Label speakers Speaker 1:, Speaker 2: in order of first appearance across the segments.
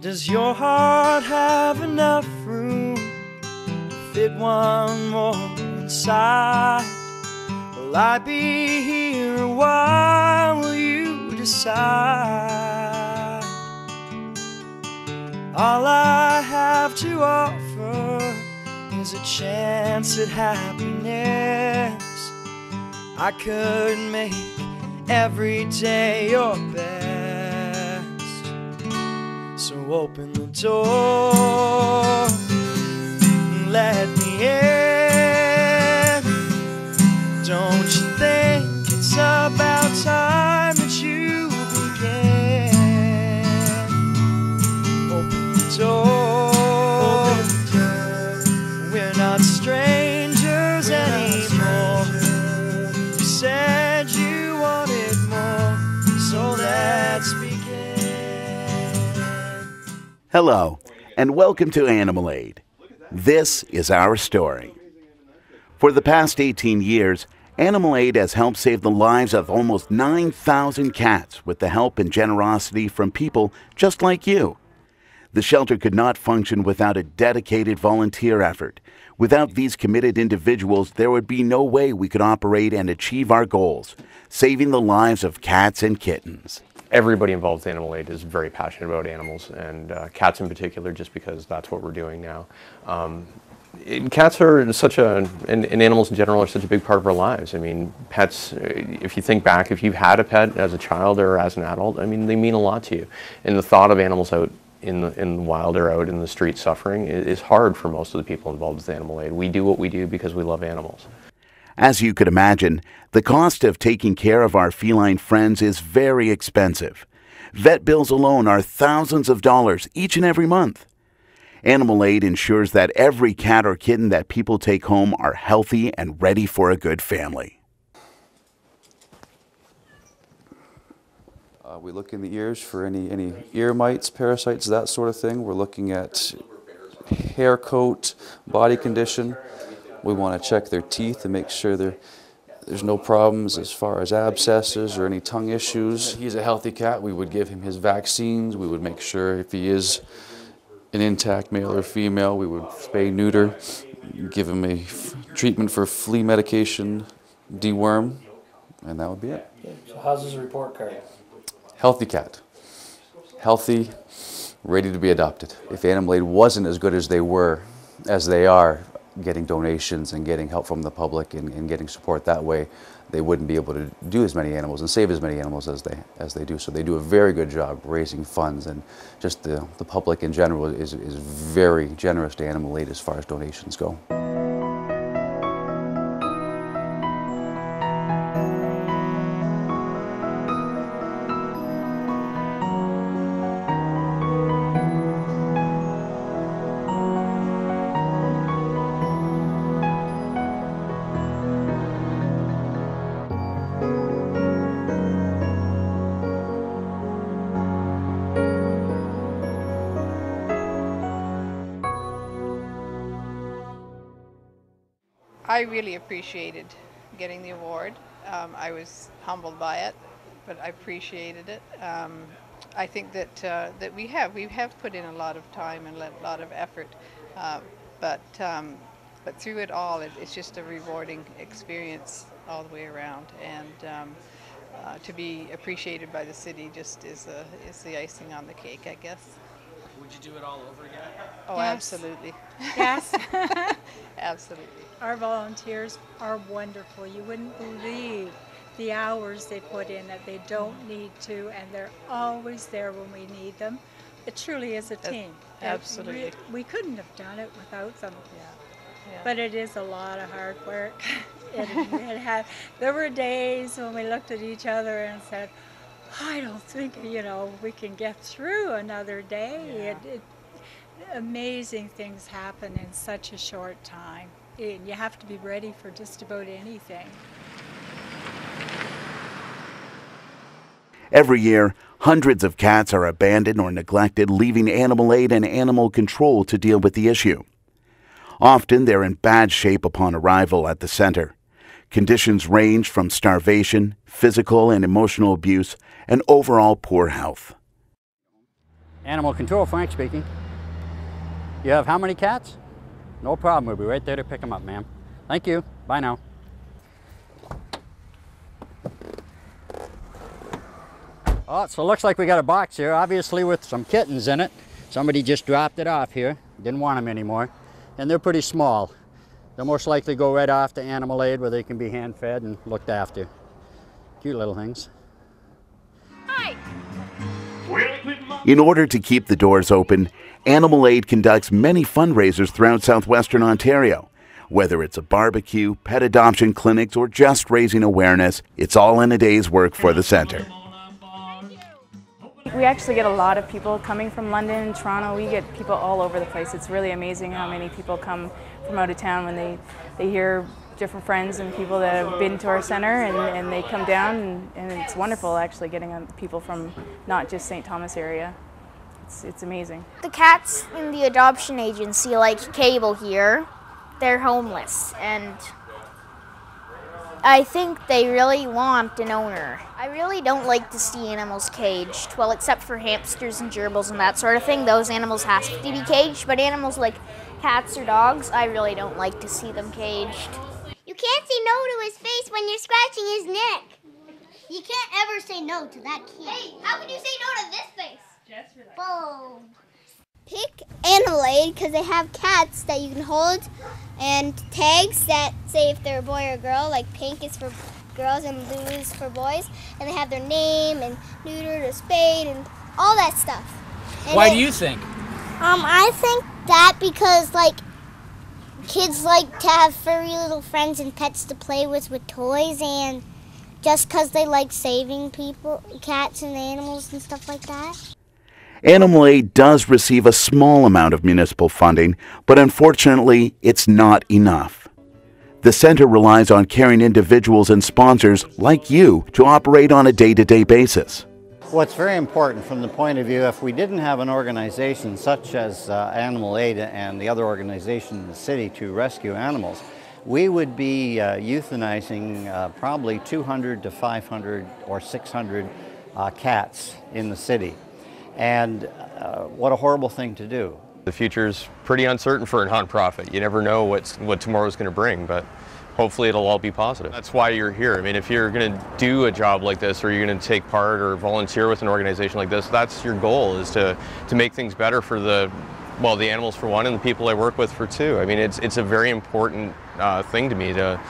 Speaker 1: Does your heart have enough room to fit one more inside? Will I be here a while? Will you decide? All I have to offer is a chance at happiness. I could make every day your best. So open the door and let me in. Don't you think it's about time that you begin? Open the door. We're not strangers anymore. You said you wanted more, so let's begin.
Speaker 2: Hello, and welcome to Animal Aid. This is our story. For the past 18 years, Animal Aid has helped save the lives of almost 9,000 cats with the help and generosity from people just like you. The shelter could not function without a dedicated volunteer effort. Without these committed individuals, there would be no way we could operate and achieve our goals, saving the lives of cats and kittens.
Speaker 3: Everybody involved with Animal Aid is very passionate about animals, and cats in particular, just because that's what we're doing now. Cats are and animals in general are such a bbig part of our lives. I mean, pets, if you think back, if you've had a pet as a child or as an adult, I mean, they mean a lot to you. And the thought of animals out in the wild or out in the street suffering is hard for most of the people involved with Animal Aid. We do what we do because we love animals.
Speaker 2: As you could imagine, the cost of taking care of our feline friends is very expensive. Vet bills alone are thousands of dollars each and every month. Animal Aid ensures that every cat or kitten that people take home are healthy and ready for a good family.
Speaker 4: We look in the ears for any ear mites, parasites, that sort of thing. We're looking at hair coat, body condition. We want to check their teeth and make sure there's no problems as far as abscesses or any tongue issues. If he's a healthy cat, we would give him his vaccines. We would make sure if he is an intact male or female, we would spay, neuter, give him a treatment for flea medication, deworm, and that would be it.
Speaker 5: So how's his report card?
Speaker 4: Healthy cat. Healthy, ready to be adopted. If Animal Aid wasn't as good as they are, getting donations and getting help from the public and getting support that way, they wouldn't be able to do as many animals and save as many animals as they do. So they do a very good job raising funds, and just the public in general is very generous to Animal Aid as far as donations go.
Speaker 6: I really appreciated getting the award. I was humbled by it, but I appreciated it. I think that we have put in a lot of time and a lot of effort, but through it all, it's just a rewarding experience all the way around, and to be appreciated by the city just is the icing on the cake, I guess.
Speaker 5: Would you do it all over again?
Speaker 6: Oh,
Speaker 7: Yes.
Speaker 6: Absolutely.
Speaker 7: Yes.
Speaker 6: Absolutely.
Speaker 7: Our volunteers are wonderful. You wouldn't believe the hours they put in that they don't need to, and they're always there when we need them. It truly is a team.
Speaker 6: Absolutely.
Speaker 7: We couldn't have done it without them.
Speaker 6: Yeah.
Speaker 7: But it is a lot of hard work. There were days when we looked at each other and said, I don't think, we can get through another day.
Speaker 6: Yeah.
Speaker 7: Amazing things happen in such a short time. And you have to be ready for just about anything.
Speaker 2: Every year, hundreds of cats are abandoned or neglected, leaving Animal Aid and Animal Control to deal with the issue. Often they're in bad shape upon arrival at the center. Conditions range from starvation, physical and emotional abuse, and overall poor health.
Speaker 8: Animal Control, Frank speaking. You have how many cats? No problem, we'll be right there to pick them up, ma'am. Thank you, bye now. Oh, so it looks like we got a box here, obviously with some kittens in it. Somebody just dropped it off here, didn't want them anymore. And they're pretty small. They'll most likely go right off to Animal Aid where they can be hand-fed and looked after. Cute little things.
Speaker 6: Hi!
Speaker 2: In order to keep the doors open, Animal Aid conducts many fundraisers throughout southwestern Ontario. Whether it's a barbecue, pet adoption clinics, or just raising awareness, it's all in a day's work for the centre.
Speaker 9: We actually get a lot of people coming from London and Toronto. We get people all over the place. It's really amazing how many people come from out of town when they hear different friends and people that have been to our centre, and they come down, and it's wonderful actually getting people from not just St. Thomas area. It's amazing.
Speaker 10: The cats in the adoption agency, like Cable here, they're homeless, and I think they really want an owner. I really don't like to see animals caged. Well, except for hamsters and gerbils and that sort of thing. Those animals have to be caged, but animals like cats or dogs, I really don't like to see them caged.
Speaker 11: You can't say no to his face when you're scratching his neck. You can't ever say no to that kid. Hey, how can you say no to this face? Just relax. Boom. Pick Animal Aid because they have cats that you can hold and tags that say if they're a boy or a girl, like pink is for girls and blue is for boys, and they have their name and neutered or spayed and all that stuff. And
Speaker 5: Why do you think?
Speaker 11: I think that because like kids like to have furry little friends and pets to play with toys, and just because they like saving people, cats and animals and stuff like that.
Speaker 2: Animal Aid does receive a small amount of municipal funding, but unfortunately, it's not enough. The centre relies on caring individuals and sponsors like you to operate on a day-to-day basis.
Speaker 8: What's very important from the point of view, if we didn't have an organization such as Animal Aid and the other organizations in the city to rescue animals, we would be euthanizing probably 200 to 500 or 600 cats in the city. And what a horrible thing to do.
Speaker 3: The future's pretty uncertain for a nonprofit. You never know what tomorrow's going to bring, but hopefully it'll all be positive. That's why you're here. I mean, if you're going to do a job like this, or you're going to take part or volunteer with an organization like this, that's your goal, is to make things better for the animals for one, and the people I work with for two. I mean, it's a very important thing to me to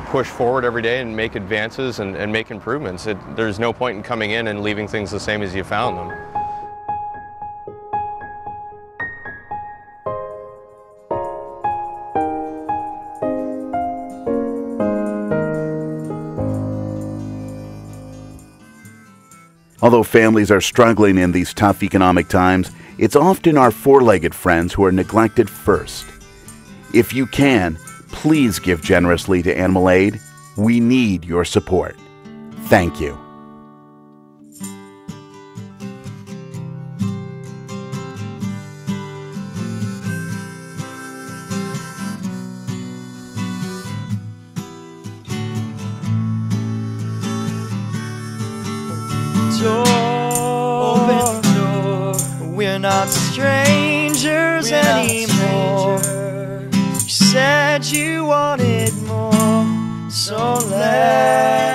Speaker 3: push forward every day and make advances and make improvements. There's no point in coming in and leaving things the same as you found them.
Speaker 2: Although families are struggling in these tough economic times, it's often our four-legged friends who are neglected first. If you can, please give generously to Animal Aid. We need your support. Thank you.
Speaker 1: Open the door. We're not strangers anymore. You said you wanted more, so let